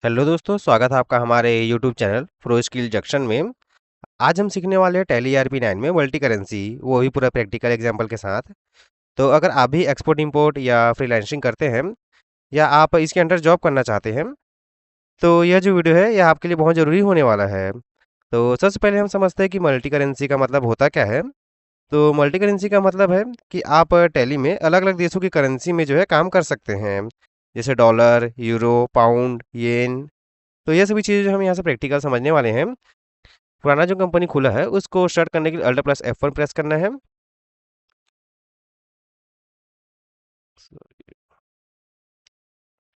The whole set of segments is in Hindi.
हेलो दोस्तों, स्वागत है आपका हमारे YouTube channel pro skill junction में। आज हम सीखने वाले हैं टैली ERP 9 में मल्टी करेंसी, वो भी पूरा प्रैक्टिकल एग्जांपल के साथ। तो अगर आप भी एक्सपोर्ट इंपोर्ट या फ्रीलांसिंग करते हैं या आप इसके अंडर जॉब करना चाहते हैं, तो यह जो वीडियो है यह आपके लिए बहुत ज़रूरी होने वाला है। तो सबसे पहले हम समझते हैं कि मल्टी करेंसी का मतलब होता क्या है। तो मल्टी करेंसी का मतलब है कि आप टैली में अलग अलग देशों की करेंसी में जो है काम कर सकते हैं, जैसे डॉलर, यूरो, पाउंड, येन। तो ये सभी चीज़ें जो हम यहाँ से प्रैक्टिकल समझने वाले हैं। पुराना जो कंपनी खुला है उसको स्टार्ट करने के लिए अल्ट प्लस F1 प्रेस करना है।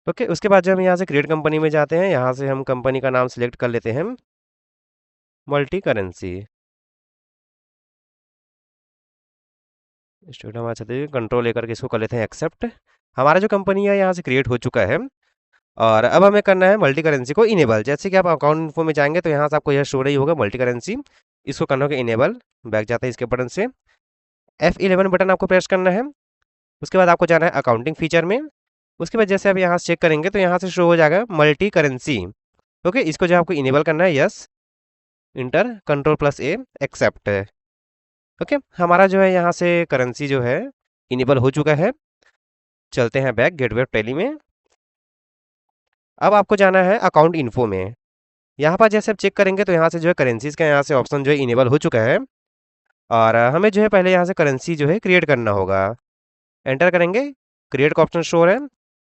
ओके, उसके बाद जब हम यहाँ से क्रिएट कंपनी में जाते हैं, यहाँ से हम कंपनी का नाम सिलेक्ट कर लेते हैं, मल्टी करेंसी। स्टूडेंट हमारे साथ कंट्रोल लेकर के इसको कर लेते हैं एक्सेप्ट। हमारा जो कंपनी है यहाँ से क्रिएट हो चुका है। और अब हमें करना है मल्टी करेंसी को इनेबल। जैसे कि आप अकाउंट इन्फो में जाएंगे तो यहाँ से आपको यह शो नहीं होगा मल्टी करेंसी। इसको करना होगा इनेबल। बैक जाते हैं इसके बटन से, F11 बटन आपको प्रेस करना है। उसके बाद आपको जाना है अकाउंटिंग फीचर में। उसके बाद जैसे आप यहाँ से चेक करेंगे तो यहाँ से शो हो जाएगा मल्टी करेंसी। ओके, इसको जो आपको इनेबल करना है, यस, इंटर कंट्रोल प्लस ए, एक्सेप्ट। ओके, हमारा जो है यहाँ से करेंसी जो है इनेबल हो चुका है। चलते हैं बैक गेटवे ऑफ टैली में। अब आपको जाना है अकाउंट इन्फो में। यहाँ पर जैसे आप चेक करेंगे तो यहाँ से जो है करेंसीज का यहाँ से ऑप्शन जो है इनेबल हो चुका है। और हमें जो है पहले यहाँ से करेंसी जो है क्रिएट करना होगा। एंटर करेंगे, क्रिएट का ऑप्शन शो हो रहा है,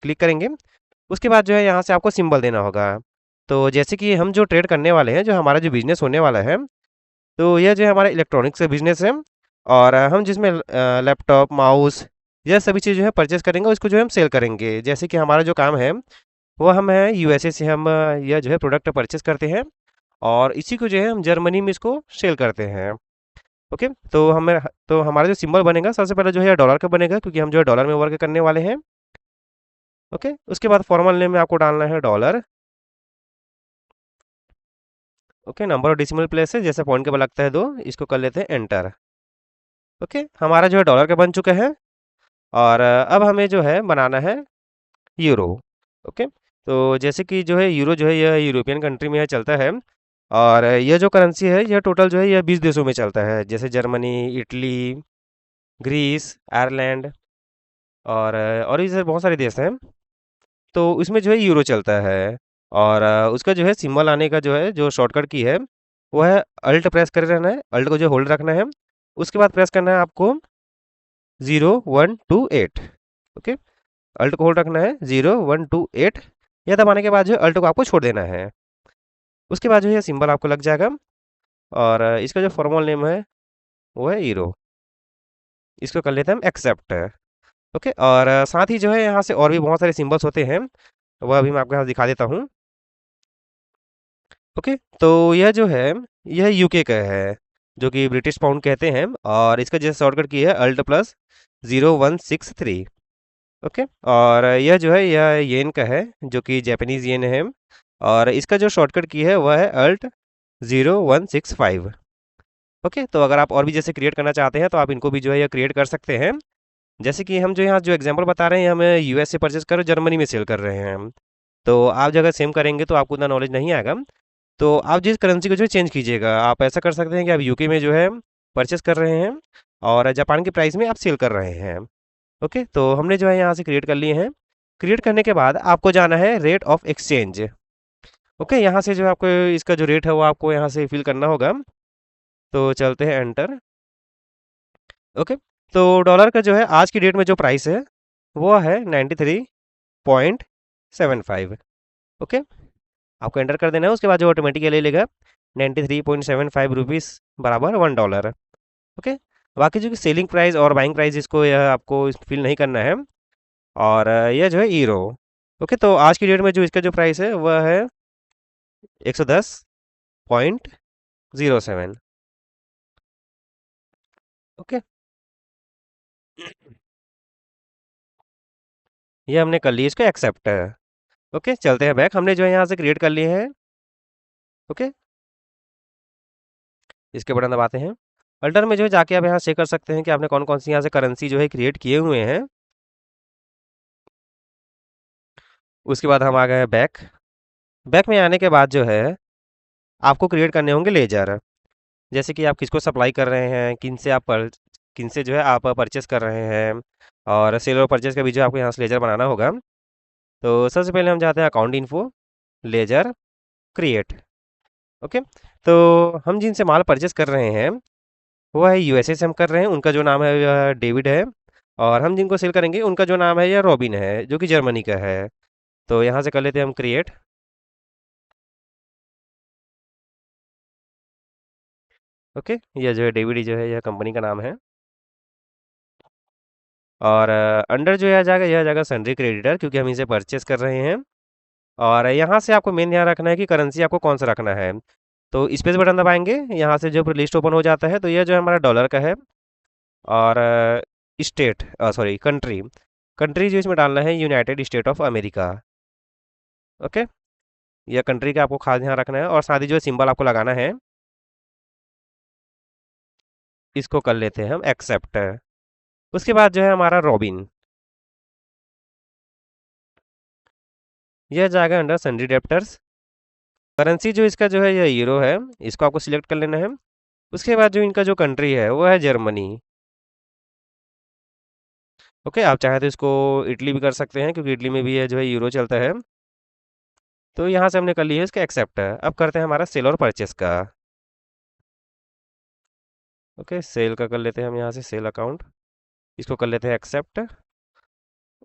क्लिक करेंगे। उसके बाद जो है यहाँ से आपको सिंबल देना होगा। तो जैसे कि हम जो ट्रेड करने वाले हैं, जो हमारा जो बिजनेस होने वाला है, तो यह जो है हमारा इलेक्ट्रॉनिक्स का बिजनेस है। और हम जिसमें लैपटॉप, माउस, यह सभी चीज़ जो है परचेस करेंगे, उसको जो है हम सेल करेंगे। जैसे कि हमारा जो काम है वो हम है USA से हम यह जो है प्रोडक्ट परचेस करते हैं और इसी को जो है हम जर्मनी में इसको सेल करते हैं। ओके, तो हमारा जो सिंबल बनेगा सबसे पहले जो है डॉलर का बनेगा, क्योंकि हम जो है डॉलर में वर्क करने वाले हैं। ओके, उसके बाद फॉर्मल नेम में आपको डालना है dollar. Okay, number of decimal place है, जैसे पॉइंट के बाद लगता है 2, इसको कर लेते हैं एंटर। ओके, हमारा जो है डॉलर का बन चुका है। और अब हमें जो है बनाना है यूरो। ओके, तो जैसे कि जो है यूरो जो है यह यूरोपियन कंट्री में चलता है। और यह जो करेंसी है यह टोटल जो है यह 20 देशों में चलता है, जैसे जर्मनी, इटली, ग्रीस, आयरलैंड और भी बहुत सारे देश हैं। तो इसमें जो है यूरो चलता है। और उसका जो है सिंबल आने का जो है जो शॉर्टकट की है वो है अल्ट प्रेस कर रहना है, अल्ट को जो होल्ड रखना है। उसके बाद प्रेस करना है आपको 0128। ओके, अल्ट को होल्ड रखना है 0128। यह दबाने के बाद जो है अल्ट को आपको छोड़ देना है। उसके बाद जो है सिंबल आपको लग जाएगा। और इसका जो फॉर्मल नेम है वो है यूरो। इसको कर लेते हैं हम एक्सेप्ट। ओके, और साथ ही जो है यहाँ से और भी बहुत सारे सिंबल्स होते हैं, वह अभी मैं आपको यहाँ दिखा देता हूँ। ओके, तो यह जो है यह यूके का है, जो कि ब्रिटिश पाउंड कहते हैं। और इसका जैसे शॉर्टकट की है अल्ट प्लस 0163। ओके, और यह जो है यह येन का है, जो कि जापानीज येन है। और इसका जो शॉर्टकट की है वह है अल्ट 0165। ओके, तो अगर आप और भी जैसे क्रिएट करना चाहते हैं तो आप इनको भी जो है यह क्रिएट कर सकते हैं। जैसे कि हम जो यहाँ जो एग्जांपल बता रहे हैं, हम US से परचेज कर जर्मनी में सेल कर रहे हैं। तो आप जगह सेम करेंगे तो आपको उतना नॉलेज नहीं आएगा। तो आप जिस करेंसी को जो है चेंज कीजिएगा, आप ऐसा कर सकते हैं कि आप यूके में जो है परचेस कर रहे हैं और जापान के प्राइस में आप सेल कर रहे हैं। ओके, तो हमने जो है यहाँ से क्रिएट कर लिए हैं। क्रिएट करने के बाद आपको जाना है रेट ऑफ एक्सचेंज। ओके, यहाँ से जो है आपको इसका जो रेट है वो आपको यहाँ से फिल करना होगा। तो चलते हैं एंटर। ओके, तो डॉलर का जो है आज की डेट में जो प्राइस है वो है 93.75। ओके, आपको एंटर कर देना है। उसके बाद जो ऑटोमेटिकली ले लेगा 93.75 रुपीज़ बराबर $1। ओके, बाकी जो कि सेलिंग प्राइस और बाइंग प्राइस इसको यह आपको फिल नहीं करना है। और यह जो है ईरो। ओके, तो आज की डेट में जो इसका जो प्राइस है वह है 110.07। ओके, ये हमने कर ली, इसको एक्सेप्ट है। ओके, चलते हैं बैक। हमने जो है यहाँ से क्रिएट कर लिए हैं। ओके, इसके बटन दबाते हैं। अल्टर में जो है जाके आप यहाँ चेक कर सकते हैं कि आपने कौन कौन सी यहाँ से करेंसी जो है क्रिएट किए हुए हैं। उसके बाद हम आ गए बैक। बैक में आने के बाद जो है आपको क्रिएट करने होंगे लेजर। जैसे कि आप किसको सप्लाई कर रहे हैं, किन से जो है आप परचेस कर रहे हैं, और सेल और परचेस का भी जो आपको यहाँ से लेजर बनाना होगा। तो सबसे पहले हम जाते हैं account info, ledger, create. Okay. तो हम जिनसे माल परचेस कर रहे हैं वो है यूएसए से हम कर रहे हैं, उनका जो नाम है डेविड है। और हम जिनको सेल करेंगे उनका जो नाम है यह रॉबिन है, जो कि जर्मनी का है। तो यहाँ से कर लेते हैं हम क्रिएट। ओके, यह जो है डेविड जो है यह कंपनी का नाम है। और अंडर जो है यह आ जाएगा सन्ड्री क्रेडिटर, क्योंकि हम इसे परचेस कर रहे हैं। और यहाँ से आपको मेन ध्यान रखना है कि करेंसी आपको कौन सा रखना है। तो स्पेस बटन दबाएंगे, यहाँ से जो लिस्ट ओपन हो जाता है, तो यह जो है हमारा डॉलर का है। और स्टेट, सॉरी, कंट्री, कंट्री जो इसमें डालना है United state of America. Okay, यह कंट्री का आपको खास ध्यान रखना है, और साथ ही जो सिंबल आपको लगाना है इसको कर लेते हैं हम एक्सेप्ट। उसके बाद जो है हमारा रॉबिन, यह जाएगा अंडर सन्ड्री डेप्टर्स। करेंसी जो इसका जो है यह यूरो है, इसको आपको सिलेक्ट कर लेना है। उसके बाद जो इनका जो कंट्री है वो है जर्मनी। ओके, आप चाहे तो इसको इटली भी कर सकते हैं, क्योंकि इटली में भी है जो है यूरो चलता है। तो यहाँ से हमने कर लिया है इसका एक्सेप्ट। अब करते हैं हमारा सेल और परचेस का। ओके, सेल का कर लेते हैं हम यहाँ से सेल अकाउंट, इसको कर लेते हैं एक्सेप्ट।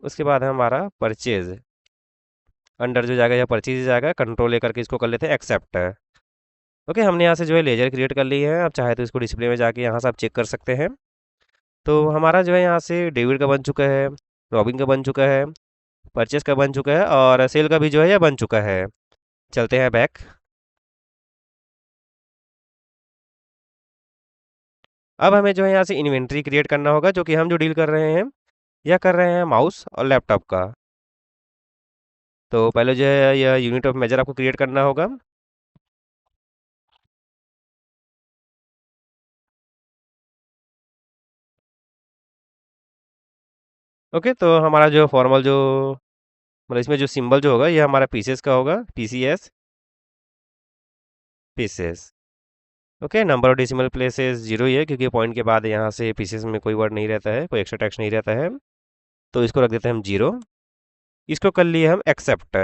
उसके बाद है हमारा परचेज, अंडर जो जाएगा या परचेज जाएगा, कंट्रोल लेकर के इसको कर लेते हैं एक्सेप्ट। ओके, हमने यहाँ से जो है लेजर क्रिएट कर ली है। आप चाहे तो इसको डिस्प्ले में जाके यहाँ से आप चेक कर सकते हैं। तो हमारा जो है यहाँ से डेविड का बन चुका है, रॉबिन का बन चुका है, परचेस का बन चुका है, और सेल का भी जो है यह बन चुका है। चलते हैं बैक। अब हमें जो है यहाँ से इन्वेंट्री क्रिएट करना होगा, जो कि हम जो डील कर रहे हैं यह कर रहे हैं माउस और लैपटॉप का। तो पहले जो है यह यूनिट ऑफ मेजर आपको क्रिएट करना होगा। ओके, तो हमारा जो फॉर्मल जो मतलब इसमें जो सिंबल जो होगा ये हमारा पीसेस का होगा, PCS, pieces. Okay, number of decimal places zero ही है, क्योंकि पॉइंट के बाद यहाँ से पीसेस में कोई वर्ड नहीं रहता है, कोई एक्स्ट्रा टेक्स्ट नहीं रहता है। तो इसको रख देते हैं हम जीरो। इसको कर लिए हम एक्सेप्ट।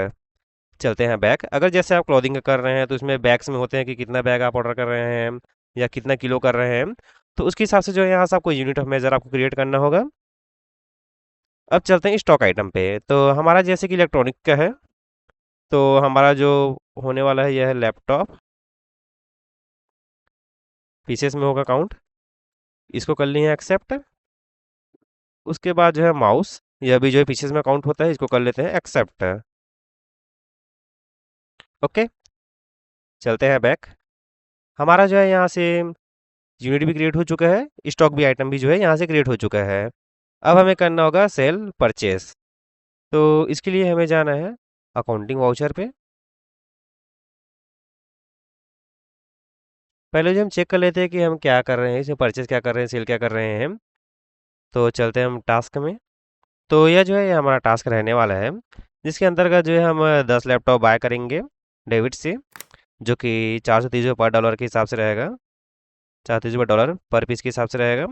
चलते हैं बैक। अगर जैसे आप क्लॉथिंग का कर रहे हैं तो इसमें बैग्स में होते हैं कि कितना बैग आप ऑर्डर कर रहे हैं या कितना किलो कर रहे हैं। तो उसके हिसाब से जो है यहाँ से आपको यूनिट ऑफ मेजर आपको क्रिएट करना होगा। अब चलते हैं स्टॉक आइटम पे। तो हमारा जैसे कि इलेक्ट्रॉनिक का है, तो हमारा जो होने वाला है यह है लैपटॉप, पीसेस में होगा काउंट, इसको कर लिए एक्सेप्ट। उसके बाद जो है माउस, यह भी जो है पीसेस में काउंट होता है, इसको कर लेते हैं एक्सेप्ट। ओके, चलते हैं बैक। हमारा जो है यहाँ से यूनिट भी क्रिएट हो चुका है, स्टॉक भी आइटम भी जो है यहाँ से क्रिएट हो चुका है। अब हमें करना होगा सेल परचेस। तो इसके लिए हमें जाना है अकाउंटिंग वाउचर पे। पहले जो हम चेक कर लेते हैं कि हम क्या कर रहे हैं, इसमें परचेस क्या कर रहे हैं, सेल क्या कर रहे हैं हम। तो चलते हैं हम टास्क में। तो यह जो है ये हमारा टास्क रहने वाला है, जिसके अंतर्गत जो है हम 10 लैपटॉप बाय करेंगे डेविड से, जो कि 430 पर डॉलर के हिसाब से रहेगा, 430 डॉलर पर पीस के हिसाब से रहेगा।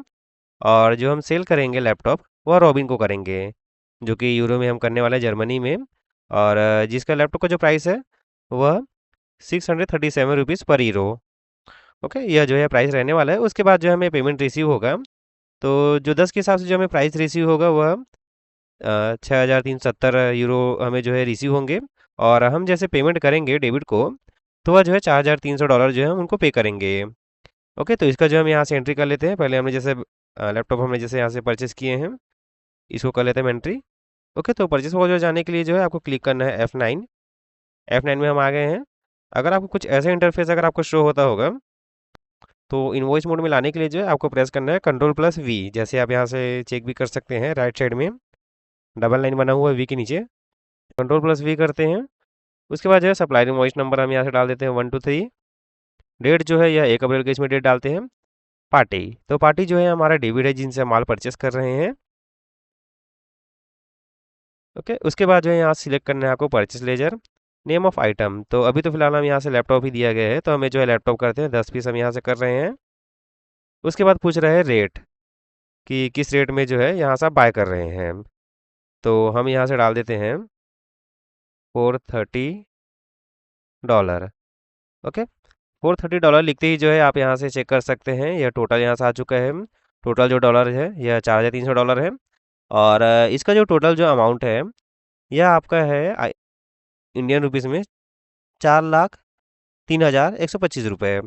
और जो हम सेल करेंगे लैपटॉप वह रॉबिन को करेंगे, जो कि यूरो में हम करने वाले हैं, जर्मनी में। और जिसका लैपटॉप का जो प्राइस है वह 637 रुपीज़ पर ईरो। ओके, यह जो है प्राइस रहने वाला है। उसके बाद जो हमें पेमेंट रिसीव होगा, तो जो 10 के हिसाब से जो हमें प्राइस रिसीव होगा वह 6,370 यूरो हमें जो है रिसीव होंगे। और हम जैसे पेमेंट करेंगे डेबिट को, तो वह जो है 4,300 डॉलर जो है हम उनको पे करेंगे। ओके, तो इसका जो हम यहाँ से एंट्री कर लेते हैं। पहले हमने जैसे लैपटॉप हमने जैसे यहाँ से परचेस किए हैं, इसको कर लेते हैं एंट्री। ओके, तो परचेस हो जाने के लिए जो है आपको क्लिक करना है F9। F9 में हम आ गए हैं। अगर आपको कुछ ऐसा इंटरफेस अगर आपको शो होता होगा, तो इनवॉइस मोड में लाने के लिए जो है आपको प्रेस करना है कंट्रोल+V। जैसे आप यहाँ से चेक भी कर सकते हैं, राइट साइड में डबल लाइन बना हुआ है वी के नीचे, कंट्रोल+V करते हैं। उसके बाद जो है सप्लायर इनवॉइस नंबर हम यहाँ से डाल देते हैं 123। डेट जो है यह 1 अप्रैल की इसमें डेट डालते हैं। पार्टी, तो पार्टी जो है हमारा डेबिट है, जिनसे हम माल परचेस कर रहे हैं। ओके, उसके बाद जो है यहाँ सिलेक्ट करना है आपको purchase ledger. Name of item, तो अभी तो फिलहाल हम यहाँ से लैपटॉप ही दिया गया है, तो हमें जो है लैपटॉप करते हैं 10 पीस हम यहाँ से कर रहे हैं। उसके बाद पूछ रहे हैं रेट, कि किस रेट में जो है यहाँ से आप बाय कर रहे हैं। तो हम यहाँ से डाल देते हैं $430। ओके, $430 लिखते ही जो है आप यहाँ से चेक कर सकते हैं, यह टोटल यहाँ से आ चुका है। टोटल जो डॉलर है यह $4300 है। और इसका जो टोटल जो अमाउंट है यह आपका है इंडियन रुपीज़ में 4,03,125 रुपये।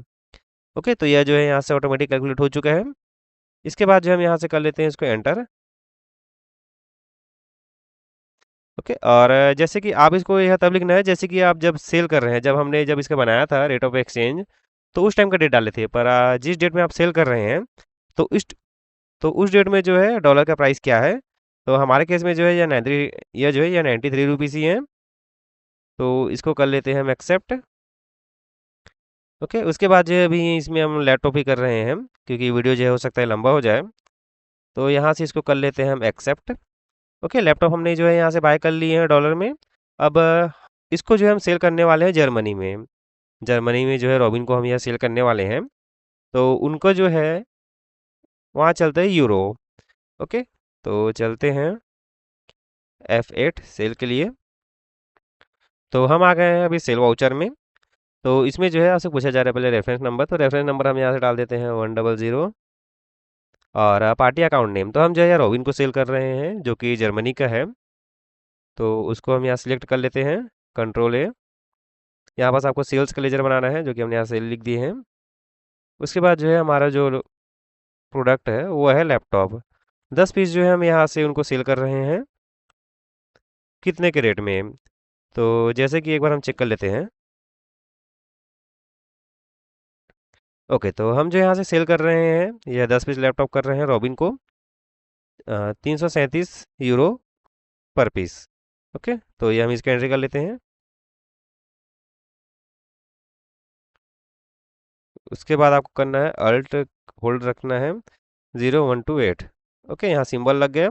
ओके, तो यह जो है यहाँ से ऑटोमेटिक कैलकुलेट हो चुका है। इसके बाद जो हम यहाँ से कर लेते हैं इसको एंटर। ओके, और जैसे कि आप इसको यह तब लिखना है जैसे कि आप जब सेल कर रहे हैं, जब हमने जब इसका बनाया था रेट ऑफ एक्सचेंज, तो उस टाइम का डेट डाले थे। पर जिस डेट में आप सेल कर रहे हैं, तो उस डेट में जो है डॉलर का प्राइस क्या है। तो हमारे केस में जो है यह जो है यह 93 रुपीज़ ही है। तो इसको कर लेते हैं हम एक्सेप्ट। ओके, उसके बाद जो है अभी इसमें हम लैपटॉप ही कर रहे हैं, क्योंकि वीडियो जो है हो सकता है लंबा हो जाए। तो यहाँ से इसको कर लेते हैं हम एक्सेप्ट। ओके, लैपटॉप हमने जो है यहाँ से बाय कर लिए हैं डॉलर में। अब इसको जो है हम सेल करने वाले हैं जर्मनी में। जर्मनी में जो है रॉबिन को हम यह सेल करने वाले हैं। तो उनको जो है वहाँ चलते हैं यूरो। ओके, तो चलते हैं F8 सेल के लिए। तो हम आ गए हैं अभी सेल वाउचर में। तो इसमें जो है आपसे पूछा जा रहा है पहले रेफरेंस नंबर, तो रेफरेंस नंबर हम यहाँ से डाल देते हैं 100। और पार्टी अकाउंट नेम, तो हम जो है रॉबिन को सेल कर रहे हैं जो कि जर्मनी का है। तो उसको हम यहाँ सिलेक्ट कर लेते हैं, कंट्रोल A। यहाँ पास आपको सेल्स का लेजर बनाना है, जो कि हमने यहाँ सेल लिख दिए हैं। उसके बाद जो है हमारा जो प्रोडक्ट है वो है लैपटॉप। 10 पीस जो है हम यहाँ से उनको सेल कर रहे हैं। कितने के रेट में, तो जैसे कि एक बार हम चेक कर लेते हैं। ओके, तो हम जो यहाँ से सेल कर रहे हैं, यह 10 पीस लैपटॉप कर रहे हैं रॉबिन को 337 यूरो पर पीस। ओके, तो ये हम इसका एंट्री कर लेते हैं। उसके बाद आपको करना है अल्ट होल्ड रखना है 0128। ओके, यहाँ सिंबल लग गया।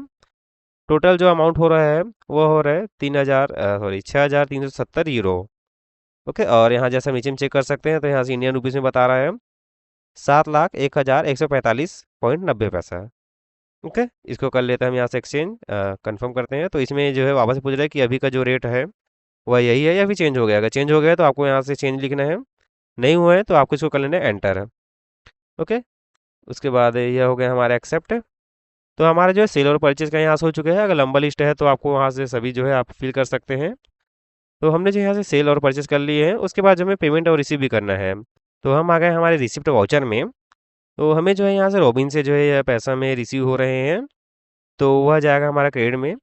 टोटल जो अमाउंट हो रहा है वो हो रहा है 6,370 यूरो। ओके, और यहाँ जैसा नीचे में चेक कर सकते हैं, तो यहाँ से इंडियन रुपीज़ में बता रहा है 7,01,145.90 पैसा। ओके, इसको कर लेते हैं हम यहाँ से एक्सचेंज कंफर्म करते हैं। तो इसमें जो है वापस से पूछ रहा है कि अभी का जो रेट है वह यही है या फिर चेंज हो गया। अगर चेंज हो गया है तो आपको यहाँ से चेंज लिखना है, नहीं हुआ है तो आपको इसको कर लेना है एंटर। ओके, उसके बाद यह हो गया हमारा एक्सेप्ट। तो हमारा जो है सेल और परचेज का यहाँ से हो चुका है। अगर लंबा लिस्ट है तो आपको वहाँ से सभी जो है आप फिल कर सकते हैं। तो हमने जो यहाँ से सेल और परचेज कर लिए हैं, उसके बाद जो हमें पेमेंट और रिसीव भी करना है। तो हम आ गए हमारे रिसिप्ट वाउचर में। तो हमें जो है यहाँ से रॉबिन से जो है यह पैसा में रिसीव हो रहे हैं, तो वह जाएगा हमारा क्रेडिट में।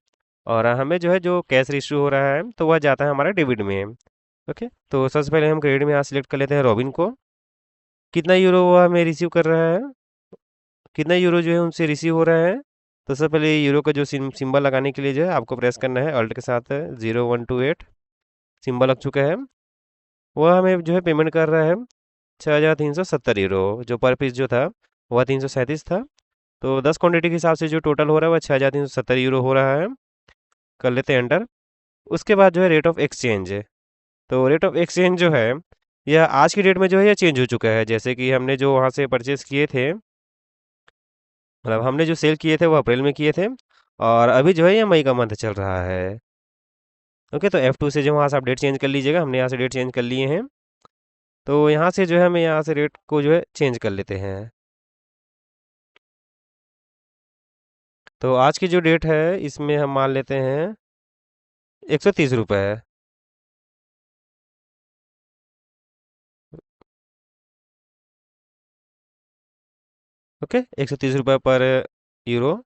और हमें जो है जो कैश रिसीव हो रहा है तो वह जाता है हमारा डेबिट में। ओके, तो सबसे पहले हम क्रेडिट में यहाँ सिलेक्ट कर लेते हैं रॉबिन को। कितना यूरो वो हमें रिसीव कर रहा है, कितना यूरो जो है उनसे रिसीव हो रहा है। तो सबसे पहले यूरो का जो सिंबल लगाने के लिए जो है आपको प्रेस करना है अल्ट के साथ 0128। सिंबल लग चुका है। वह हमें जो है पेमेंट कर रहा है 6,370 यूरो। जो पर पीस जो था वह 337 था। तो 10 क्वान्टिटी के हिसाब से जो टोटल हो रहा है वह 6,370 यूरो हो रहा है। कर लेते हैं एंटर। उसके बाद जो है रेट ऑफ एक्सचेंज है। तो रेट ऑफ एक्सचेंज जो है यह आज की डेट में जो है यह चेंज हो चुका है। जैसे कि हमने जो वहाँ से परचेज़ किए थे, मतलब हमने जो सेल किए थे वो अप्रैल में किए थे, और अभी जो है ये मई का मंथ चल रहा है। ओके, तो F2 से जो वहाँ से आप डेट चेंज कर लीजिएगा। हमने यहाँ से डेट चेंज कर लिए हैं। तो यहाँ से जो है हमें यहाँ से रेट को जो है चेंज कर लेते हैं। तो आज की जो डेट है इसमें हम मान लेते हैं 130 रुपये। ओके, 130 रुपये पर यूरो।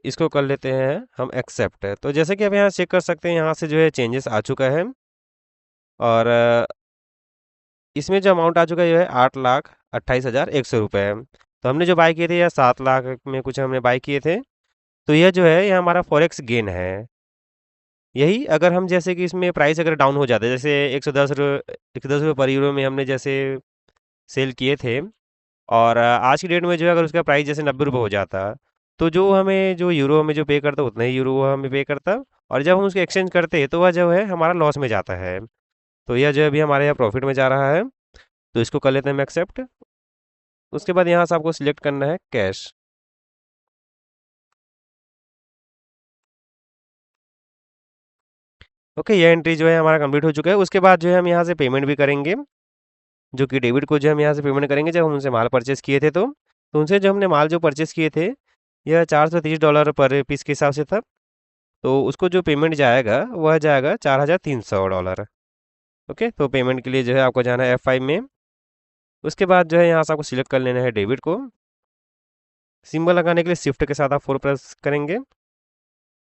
इसको कर लेते हैं हम एक्सेप्ट। तो जैसे कि आप यहाँ चेक कर सकते हैं, यहाँ से जो है चेंजेस आ चुका है। और इसमें जो अमाउंट आ चुका है ये है 8,28,100 रुपये। तो हमने जो बाय किए थे यह 7 लाख में कुछ हमने बाय किए थे। तो यह जो है यह हमारा फॉरेक्स गेन है। यही अगर हम जैसे कि इसमें प्राइस अगर डाउन हो जाता है, जैसे 110 रुपये पर यूरो में हमने जैसे सेल किए थे, और आज की डेट में जो है अगर उसका प्राइस जैसे 90 रुपये हो जाता, तो जो हमें जो यूरो हमें जो पे करता उतना ही यूरो वो हमें पे करता। और जब हम उसको एक्सचेंज करते हैं तो वह जो है हमारा लॉस में जाता है। तो यह जो है अभी हमारे यहाँ प्रॉफिट में जा रहा है, तो इसको कर लेते हैं हम एक्सेप्ट। उसके बाद यहाँ से आपको सिलेक्ट करना है कैश। ओके, ये एंट्री जो है हमारा कंप्लीट हो चुका है। उसके बाद जो है हम यहाँ से पेमेंट भी करेंगे, जो कि डेबिट को जो हम यहाँ से पेमेंट करेंगे जब हम उनसे माल परचेस किए थे। तो उनसे जो हमने माल जो परचेस किए थे, यह $430 पर पीस के हिसाब से था। तो उसको जो पेमेंट जाएगा वह जाएगा $4300। ओके, तो पेमेंट के लिए जो है आपको जाना है F5 में। उसके बाद जो है यहाँ से आपको सिलेक्ट कर लेना है डेबिट को। सिंबल लगाने के लिए शिफ्ट के साथ आप 4 प्रेस करेंगे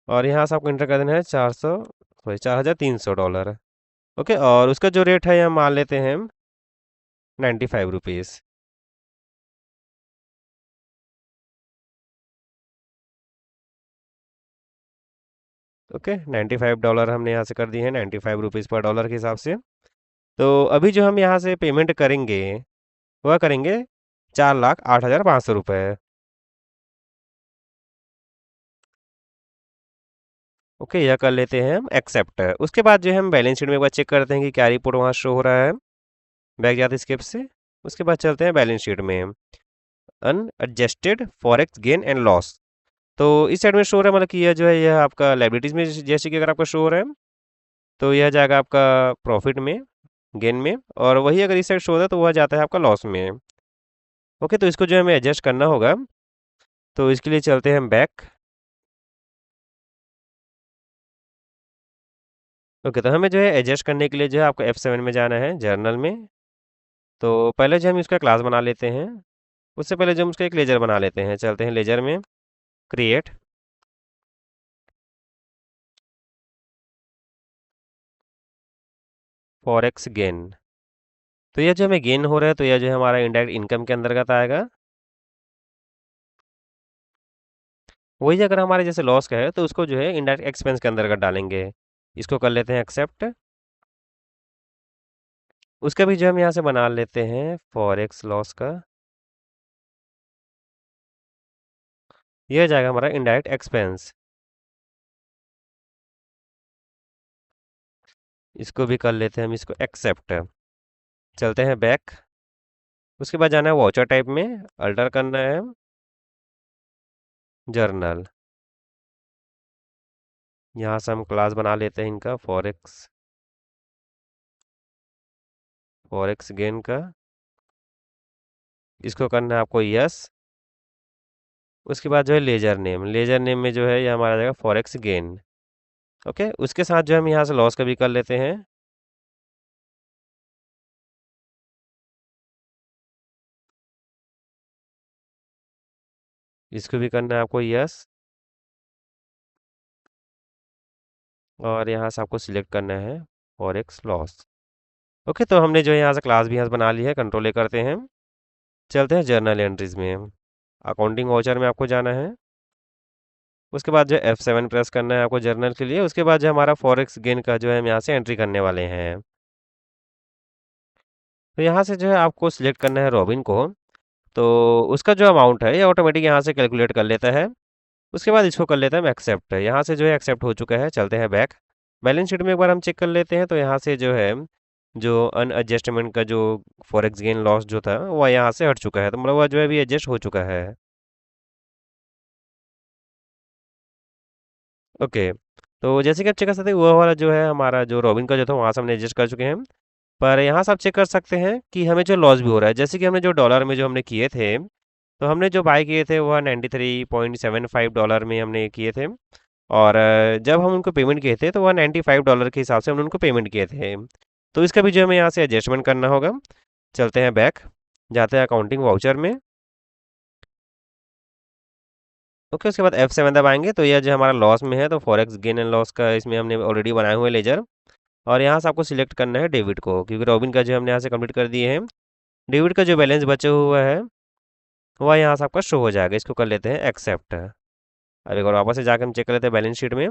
और यहाँ से आपको इंटर कर देना है 4300 $। ओके, और उसका जो रेट है हम मान लेते हैं 95 रुपीज़। ओके, $95 हमने यहाँ से कर दिए हैं, 95 रुपीज़ पर डॉलर के हिसाब से। तो अभी जो हम यहाँ से पेमेंट करेंगे वह करेंगे 4,08,500 रुपये। ओके, यह कर लेते हैं हम एक्सेप्ट। उसके बाद जो है हम बैलेंस शीट में एक बार चेक करते हैं कि क्या रिपोर्ट वहाँ शो हो रहा है। बैक जाते हैं स्किप से। उसके बाद चलते हैं बैलेंस शीट में, unadjusted forex gain and loss. तो इस साइड में शो हो रहा है, मतलब कि यह जो है यह आपका लाइबिलिटीज़ में जैसे कि अगर आपका शो हो रहा है तो यह जाएगा आपका प्रॉफिट में, गेन में, और वही अगर इस साइड शो हो रहा है तो वह जाता है आपका लॉस में। ओके, तो इसको जो है हमें एडजस्ट करना होगा। तो इसके लिए चलते हैं हम बैक। ओके, तो हमें जो है एडजस्ट करने के लिए जो है आपको F7 में जाना है, जर्नल में। तो पहले जो हम इसका क्लास बना लेते हैं, उससे पहले जो हम उसका एक लेजर बना लेते हैं। चलते हैं लेजर में, क्रिएट, फॉरेक्स गेन। तो यह जो हमें गेन हो रहा है तो यह जो है हमारा इंडायरेक्ट इनकम के अंतर्गत आएगा। वही अगर हमारे जैसे लॉस का है तो उसको जो है इंडायरेक्ट एक्सपेंस के अंतर्गत डालेंगे। इसको कर लेते हैं एक्सेप्ट। उसका भी जो हम यहाँ से बना लेते हैं फॉरेक्स लॉस का। यह जाएगा हमारा इंडायरेक्ट एक्सपेंस। इसको भी कर लेते हैं हम, इसको एक्सेप्ट। चलते हैं बैक। उसके बाद जाना है वॉचर टाइप में, अल्टर करना है जर्नल। यहाँ से हम क्लास बना लेते हैं इनका, फॉरेक्स, फॉरेक्स गेन का। इसको करना है आपको यस। उसके बाद जो है लेजर नेम, लेजर नेम में जो है ये हमारा जाएगा फॉरेक्स गेन। ओके, उसके साथ जो हम यहाँ से लॉस का भी कर लेते हैं। इसको भी करना है आपको यस, और यहाँ से आपको सिलेक्ट करना है फॉरेक्स लॉस। ओके, तो हमने जो है यहाँ से क्लास भी यहाँ से बना ली है, कंट्रोल ए करते हैं। चलते हैं जर्नल एंट्रीज में, अकाउंटिंग वाउचर में आपको जाना है। उसके बाद जो F7 प्रेस करना है आपको जर्नल के लिए। उसके बाद जो हमारा फॉरेक्स गेन का जो है हम यहाँ से एंट्री करने वाले हैं। तो यहाँ से जो है आपको सिलेक्ट करना है रॉबिन को। तो उसका जो अमाउंट है ये ऑटोमेटिक यहाँ से कैलकुलेट कर लेता है। उसके बाद इसको कर लेते हैं हम एक्सेप्ट। यहाँ से जो है एक्सेप्ट हो चुका है। चलते हैं बैक, बैलेंस शीट में एक बार हम चेक कर लेते हैं। तो यहाँ से जो है जो अनएडजस्टमेंट का जो फॉरेक्स गेन लॉस जो था वह यहाँ से हट चुका है, तो मतलब वह जो है अभी एडजस्ट हो चुका है। ओके, तो जैसे कि आप चेक कर सकते हैं वह वाला जो है हमारा जो रॉबिन का जो था वहाँ से हमने एडजस्ट कर चुके हैं। पर यहाँ से आप चेक कर सकते हैं कि हमें जो लॉस भी हो रहा है, जैसे कि हमने जो डॉलर में जो हमने किए थे, तो हमने जो बाय किए थे वह $93.75 में हमने किए थे। और जब हम उनको पेमेंट किए थे तो वह $95 के हिसाब से हमने उनको पेमेंट किए थे। तो इसका भी जो हमें यहाँ से एडजस्टमेंट करना होगा। चलते हैं बैक, जाते हैं अकाउंटिंग वाउचर में। ओके, उसके बाद F7 दबाएंगे तो यह जो हमारा लॉस में है, तो फॉरेक्स गेन एंड लॉस का इसमें हमने ऑलरेडी बनाए हुए लेजर। और यहाँ से आपको सिलेक्ट करना है डेबिट को, क्योंकि रॉबिन का जो हमने यहाँ से कंप्लीट कर दिए हैं। डेबिट का जो बैलेंस बचा हुआ है वह यहाँ से आपका शो हो जाएगा। इसको कर लेते हैं एक्सेप्ट। अब एक बार वापस से जाकर हम चेक कर लेते हैं बैलेंस शीट में।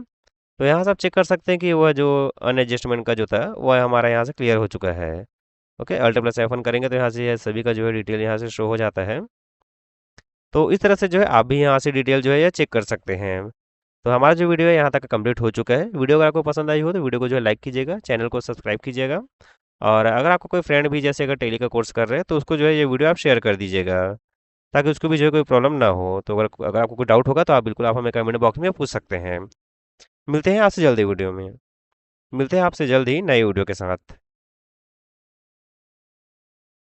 तो यहाँ से आप चेक कर सकते हैं कि वह जो अनएडजस्टमेंट का जो था वह हमारा यहाँ से क्लियर हो चुका है। ओके, Alt+F1 करेंगे तो यहाँ से यह सभी का जो है डिटेल यहाँ से शो हो जाता है। तो इस तरह से जो है आप भी यहाँ से डिटेल जो है यह चेक कर सकते हैं। तो हमारा जो वीडियो है यहाँ तक कंप्लीट हो चुका है। वीडियो अगर आपको पसंद आई हो तो वीडियो को जो है लाइक कीजिएगा, चैनल को सब्सक्राइब कीजिएगा। और अगर आपको कोई फ्रेंड भी जैसे अगर टेली का कोर्स कर रहे हैं तो उसको जो है ये वीडियो आप शेयर कर दीजिएगा, ताकि उसको भी जो है कोई प्रॉब्लम ना हो। तो अगर अगर आपको कोई डाउट होगा तो आप बिल्कुल आप हमें कमेंट बॉक्स में पूछ सकते हैं। मिलते हैं आपसे जल्दी वीडियो में। मिलते हैं आपसे जल्द ही नई वीडियो के साथ।